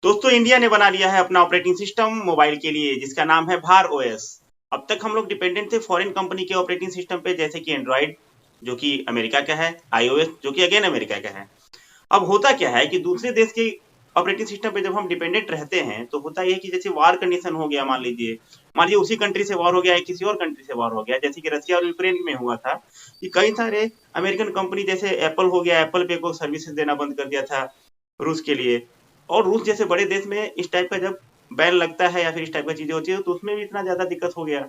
दोस्तों इंडिया ने बना लिया है अपना ऑपरेटिंग सिस्टम मोबाइल के लिए जिसका नाम है भार ओएस। अब तक हम लोग डिपेंडेंट थे फॉरेन कंपनी के ऑपरेटिंग सिस्टम पे जैसे कि एंड्रॉइड जो कि अमेरिका का है, आईओएस जो कि अगेन अमेरिका का है। अब होता क्या है कि दूसरे देश के ऑपरेटिंग सिस्टम पे जब हम डिपेंडेंट रहते हैं तो होता यह है कि जैसे वार कंडीशन हो गया, मान लीजिए उसी कंट्री से वार हो गया है, किसी और कंट्री से वार हो गया, जैसे कि रसिया और यूक्रेन में हुआ था कि कई सारे अमेरिकन कंपनी जैसे एप्पल हो गया, एप्पल पे को सर्विसेज देना बंद कर दिया था रूस के लिए। और रूस जैसे बड़े देश में इस टाइप का जब बैन लगता है या फिर इस टाइप का चीजें होती है तो उसमें भी इतना ज्यादा दिक्कत हो गया।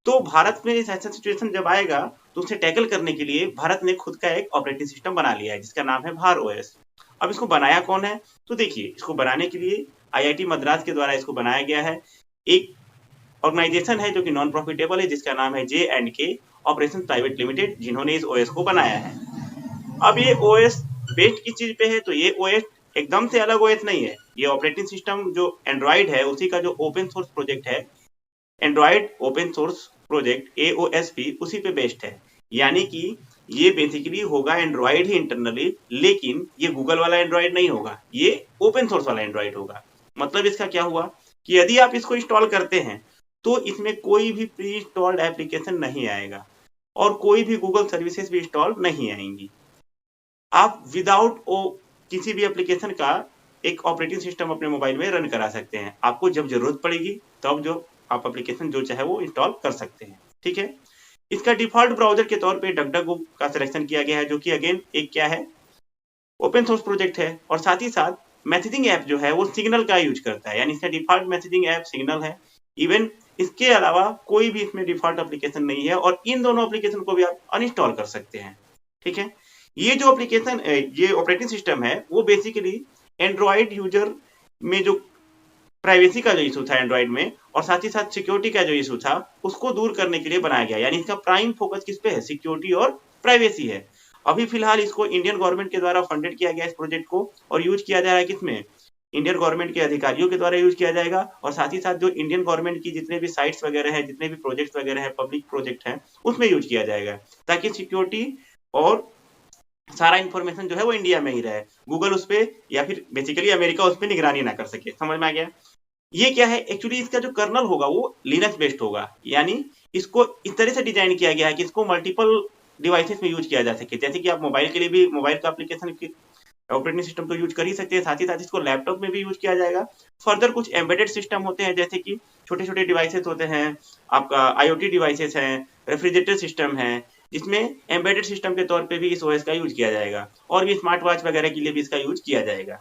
तो भारत में ऐसा सिचुएशन जब आएगा तो उसे टैकल करने के लिए भारत ने खुद का एक ऑपरेटिंग सिस्टम बना लिया है जिसका नाम है भार ओएस। अब इसको बनाया कौन है? तो देखिए, इसको बनाने के लिए आईआईटी मद्रास के द्वारा इसको बनाया गया है। एक ऑर्गेनाइजेशन है जो कि नॉन प्रॉफिटेबल है जिसका नाम है जे एंड के ऑपरेशन प्राइवेट लिमिटेड, जिन्होंने इस ओएस को बनाया है। अब ये ओएस बेस्ड किस चीज पे है? तो ये ओएस एकदम से अलग ओएस नहीं है। ये ऑपरेटिंग सिस्टम जो एंड्रॉइड है उसी का जो ओपन सोर्स प्रोजेक्ट है, Android open source project AOSP, उसी पे बेस्ड है। यानी कि ये बेसिकली होगा एंड्रॉइड ही इंटरनली, लेकिन ये गूगल वाला एंड्रॉइड नहीं होगा, ये ओपन सोर्स वाला एंड्रॉइड होगा। मतलब इसका क्या हुआ कि यदि आप इसको इंस्टॉल करते हैं तो इसमें कोई भी प्री इंस्टॉल्ड एप्लीकेशन नहीं आएगा और कोई भी गूगल सर्विसेज भी इंस्टॉल नहीं आएंगी। आप विदाउट ओ किसी भी एप्लीकेशन का एक ऑपरेटिंग सिस्टम अपने मोबाइल में रन करा सकते हैं। आपको जब जरूरत पड़ेगी तब जो आप एप्लीकेशन जो चाहे वो इंस्टॉल कर सकते हैं। ठीक है, इसका डिफॉल्ट ब्राउजर के तौर पे डकडकगो का सिलेक्शन किया गया है जो कि अगेन एक क्या है, ओपन सोर्स प्रोजेक्ट है। और साथ ही साथ मैसेजिंग ऐप जो है वो सिग्नल का यूज करता है, यानी इसका डिफॉल्ट मैसेजिंग ऐप सिग्नल है। इवन इसके अलावा कोई भी इसमें डिफॉल्ट एप्लीकेशन नहीं है और इन दोनों एप्लीकेशन को भी आप अनइंस्टॉल कर सकते हैं। ठीक है, ये जो एप्लीकेशन ये ऑपरेटिंग सिस्टम है वो बेसिकली एंड्रॉइड यूजर में जो प्राइवेसी का जो इशू था एंड्रॉइड में और साथ ही साथ सिक्योरिटी का जो इशू था उसको दूर करने के लिए बनाया गया। यानी इसका प्राइम फोकस किस पे है? सिक्योरिटी और प्राइवेसी है। अभी फिलहाल इसको इंडियन गवर्नमेंट के द्वारा फंडेड किया गया इस प्रोजेक्ट को, और यूज किया जा रहा है किसमें? इंडियन गवर्नमेंट के अधिकारियों के द्वारा यूज किया जाएगा। और साथ ही साथ जो इंडियन गवर्नमेंट की जितने भी साइट्स वगैरह है, जितने भी प्रोजेक्ट वगैरह है, पब्लिक प्रोजेक्ट है, उसमें यूज किया जाएगा ताकि सिक्योरिटी और सारा इन्फॉर्मेशन जो है वो इंडिया में ही रहे। गूगल उस पे या फिर बेसिकली अमेरिका उस पे निगरानी ना कर सके। समझ में आ गया? ये क्या है एक्चुअली, इसका जो कर्नल होगा वो लिनक्स बेस्ड होगा। यानी इसको इस तरह से डिजाइन किया गया है कि इसको मल्टीपल डिवाइसेस में यूज किया जा सके। जैसे कि आप मोबाइल के लिए भी मोबाइल का एप्लीकेशन ऑपरेटिंग सिस्टम तो यूज कर ही सकते हैं, साथ ही साथ इसको लैपटॉप में भी यूज किया जाएगा। फर्दर कुछ एम्बेडेड सिस्टम होते हैं जैसे कि छोटे छोटे डिवाइसेस होते हैं, आपका आईओटी डिवाइसेस हैं, रेफ्रिजरेटर सिस्टम है, जिसमें एम्बेडेड सिस्टम के तौर पे भी इस ओएस का यूज किया जाएगा। और भी स्मार्ट वॉच वगैरह के लिए भी इसका यूज किया जाएगा।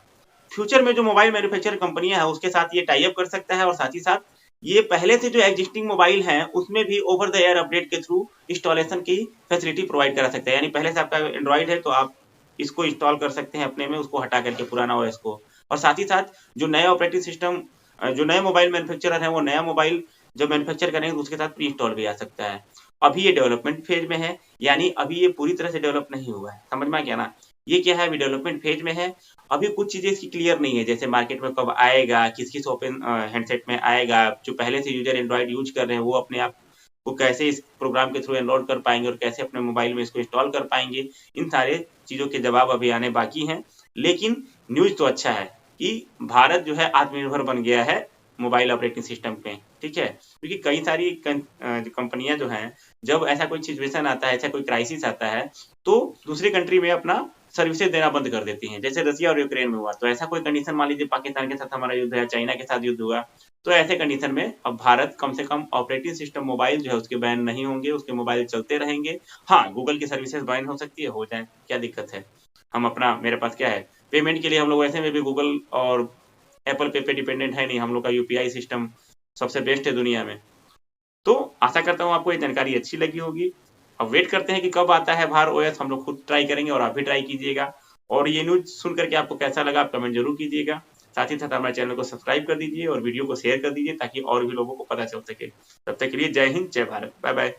फ्यूचर में जो मोबाइल मैन्युफैक्चर कंपनियां हैं उसके साथ ये टाई अप कर सकता है और साथ ही साथ ये पहले से जो एग्जिस्टिंग मोबाइल हैं उसमें भी ओवर द एयर अपडेट के थ्रू इंस्टॉलेशन की फैसिलिटी प्रोवाइड करा सकता है। यानी पहले से आपका एंड्रॉइड है तो आप इसको इंस्टॉल कर सकते हैं अपने में, उसको हटा करके पुराना ओएस को। और साथ ही साथ जो नया ऑपरेटिंग सिस्टम, जो नए मोबाइल मैन्युफैक्चरर है वो नया मोबाइल जब मैन्युफैक्चर करेंगे तो उसके साथ प्री इंस्टॉल भी आ सकता है। अभी ये डेवलपमेंट फेज में है, यानी अभी ये पूरी तरह से डेवलप नहीं हुआ है। समझ में आ गया ना? ये क्या है, अभी डेवलपमेंट फेज में है। अभी कुछ चीजें इसकी क्लियर नहीं है, जैसे मार्केट में कब आएगा, किस किस ओपन हैंडसेट में आएगा, जो पहले से यूजर एंड्रॉइड यूज कर रहे हैं वो अपने आप को कैसे इस प्रोग्राम के थ्रू एनरोल कर पाएंगे और कैसे अपने मोबाइल में इसको इंस्टॉल कर पाएंगे। इन सारे चीजों के जवाब अभी आने बाकी हैं। लेकिन न्यूज तो अच्छा है कि भारत जो है आत्मनिर्भर बन गया है मोबाइल ऑपरेटिंग सिस्टम पे। ठीक है, क्योंकि कई सारी कंपनियां जो हैं जब ऐसा कोई सिचुएशन आता है, ऐसा कोई क्राइसिस आता है तो दूसरी कंट्री में अपना सर्विसेज देना बंद कर देती हैं। जैसे रसिया और यूक्रेन में हुआ, तो ऐसा कोई कंडीशन मान लीजिए पाकिस्तान के साथ हमारा युद्ध है, चाइना के साथ युद्ध हुआ, तो ऐसे कंडीशन में अब भारत कम से कम ऑपरेटिंग सिस्टम मोबाइल जो है उसके बैन नहीं होंगे, उसके मोबाइल चलते रहेंगे। हाँ, गूगल की सर्विसेज बैन हो सकती है, हो जाए, क्या दिक्कत है? हम अपना, मेरे पास क्या है, पेमेंट के लिए हम लोग ऐसे में भी गूगल और एप्पल पे डिपेंडेंट है नहीं, हम लोग का यूपीआई सिस्टम सबसे बेस्ट है दुनिया में। तो आशा करता हूँ आपको ये जानकारी अच्छी लगी होगी। अब वेट करते हैं कि कब आता है भार ओएस, हम लोग खुद ट्राई करेंगे और आप भी ट्राई कीजिएगा। और ये न्यूज सुन करके आपको कैसा लगा आप कमेंट जरूर कीजिएगा। साथ ही साथ हमारे चैनल को सब्सक्राइब कर दीजिए और वीडियो को शेयर कर दीजिए ताकि और भी लोगों को पता चल सके। तब तक के लिए जय हिंद, जय भारत, बाय बाय।